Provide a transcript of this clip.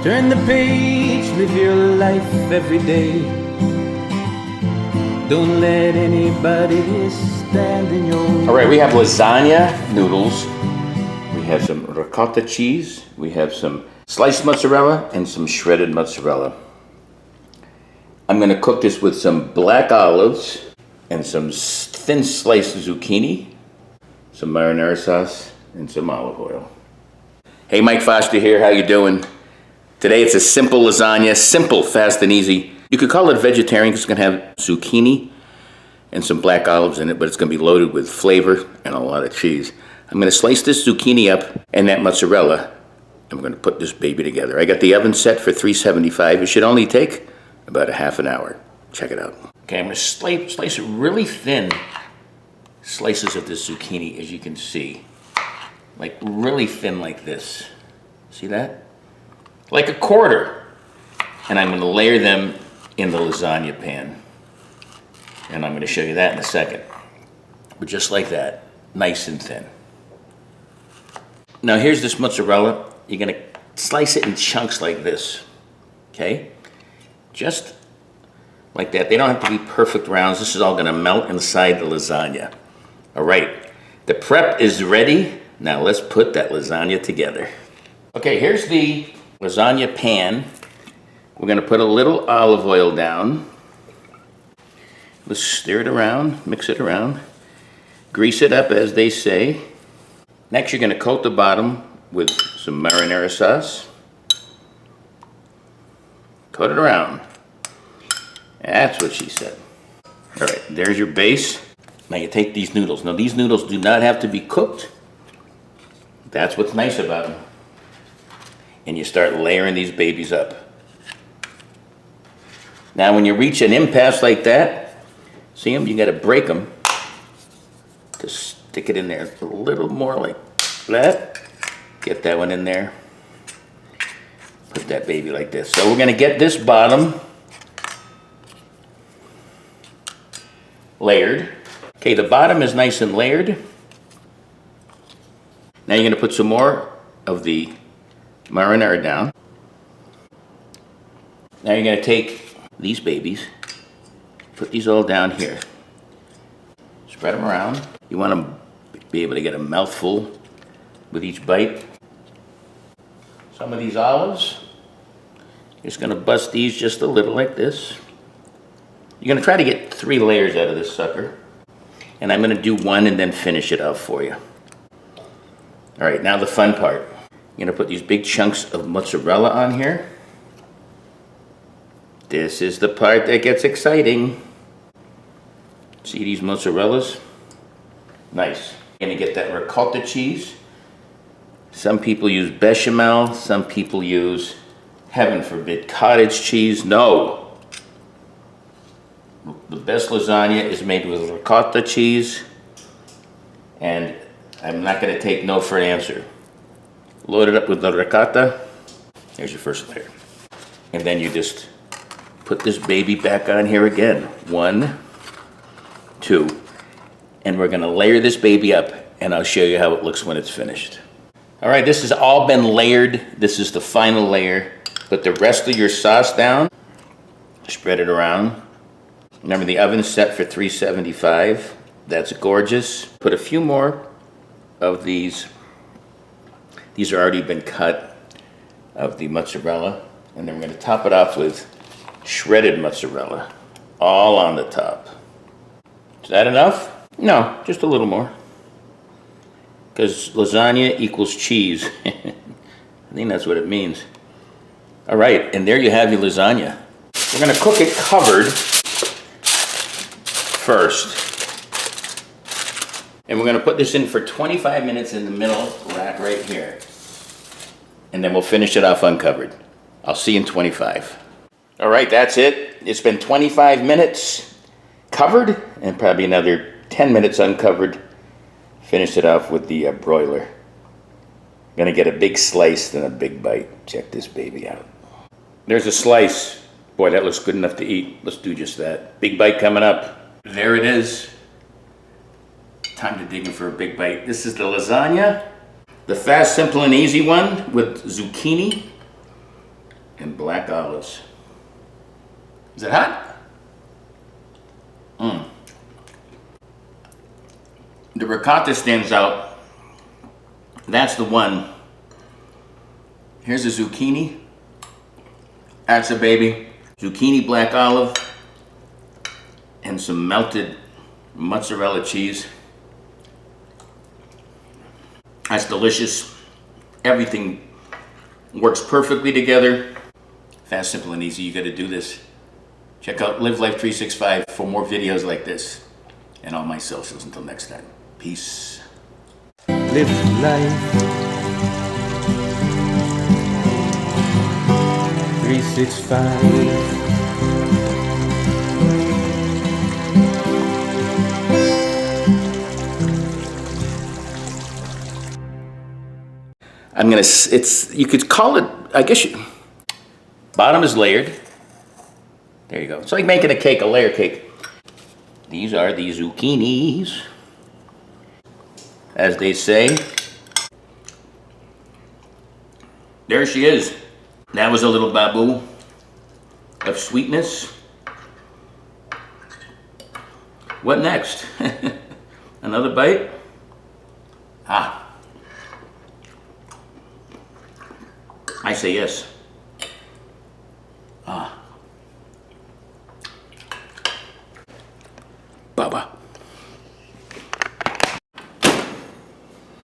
Turn the page, live your life every day. Don't let anybody stand in your way. All right, we have lasagna noodles. We have some ricotta cheese. We have some sliced mozzarella and some shredded mozzarella. I'm gonna cook this with some black olives and some thin sliced zucchini, some marinara sauce, and some olive oil. Hey, Mike Foster here, how you doing? Today it's a simple lasagna, simple, fast and easy. You could call it vegetarian because it's gonna have zucchini and some black olives in it, but it's gonna be loaded with flavor and a lot of cheese. I'm gonna slice this zucchini up and that mozzarella, and we're gonna put this baby together. I got the oven set for 375. It should only take about a half an hour. Check it out. Okay, I'm gonna slice it really thin slices of this zucchini, as you can see. Like really thin like this. See that? Like a quarter. And I'm gonna layer them in the lasagna pan. And I'm gonna show you that in a second. But just like that, nice and thin. Now here's this mozzarella. You're gonna slice it in chunks like this, okay? Just like that. They don't have to be perfect rounds. This is all gonna melt inside the lasagna. All right, the prep is ready. Now let's put that lasagna together. Okay, here's the lasagna pan. We're gonna put a little olive oil down. Let's stir it around, mix it around. Grease it up, as they say. Next, you're gonna coat the bottom with some marinara sauce. Coat it around. That's what she said. All right, there's your base. Now you take these noodles. Now these noodles do not have to be cooked. That's what's nice about them. And you start layering these babies up. Now when you reach an impasse like that, see them, you gotta break them to stick it in there a little more like that. Get that one in there. Put that baby like this. So we're gonna get this bottom layered. Okay, the bottom is nice and layered. Now you're gonna put some more of the marinara down. Now you're gonna take these babies, put these all down here. Spread them around. You want to be able to get a mouthful with each bite. Some of these olives, you're just gonna bust these just a little like this. You're gonna try to get 3 layers out of this sucker. And I'm gonna do one and then finish it off for you. All right, now the fun part. You're gonna put these big chunks of mozzarella on here. This is the part that gets exciting. See these mozzarellas? Nice. You're gonna get that ricotta cheese. Some people use bechamel, some people use, heaven forbid, cottage cheese. No. The best lasagna is made with ricotta cheese, and I'm not gonna take no for an answer. Load it up with the ricotta. Here's your first layer. And then you just put this baby back on here again. 1, 2. And we're gonna layer this baby up, and I'll show you how it looks when it's finished. All right, this has all been layered. This is the final layer. Put the rest of your sauce down. Spread it around. Remember, the oven's set for 375. That's gorgeous. Put a few more of these. These are already been cut of the mozzarella. And then we're gonna top it off with shredded mozzarella, all on the top. Is that enough? No, just a little more. Because lasagna equals cheese. I think that's what it means. All right, and there you have your lasagna. We're gonna cook it covered first. And we're gonna put this in for 25 minutes in the middle rack right here. And then we'll finish it off uncovered. I'll see you in 25. All right, that's it. It's been 25 minutes covered and probably another 10 minutes uncovered. Finish it off with the broiler. Gonna get a big slice, then a big bite. Check this baby out. There's a slice. Boy, that looks good enough to eat. Let's do just that. Big bite coming up. There it is. Time to dig in for a big bite. This is the lasagna. The fast, simple, and easy one with zucchini and black olives. Is it hot? The ricotta stands out. That's the one. Here's a zucchini. That's a baby. Zucchini, black olive, and some melted mozzarella cheese. That's delicious. Everything works perfectly together. Fast, simple, and easy. You got to do this. Check out Live Life 365 for more videos like this and all my socials. Until next time, peace. Live life 365. You could call it, I guess, bottom is layered. There you go. It's like making a cake, a layer cake. These are the zucchinis, as they say. There she is. That was a little babu of sweetness. What next? Another bite? I say yes.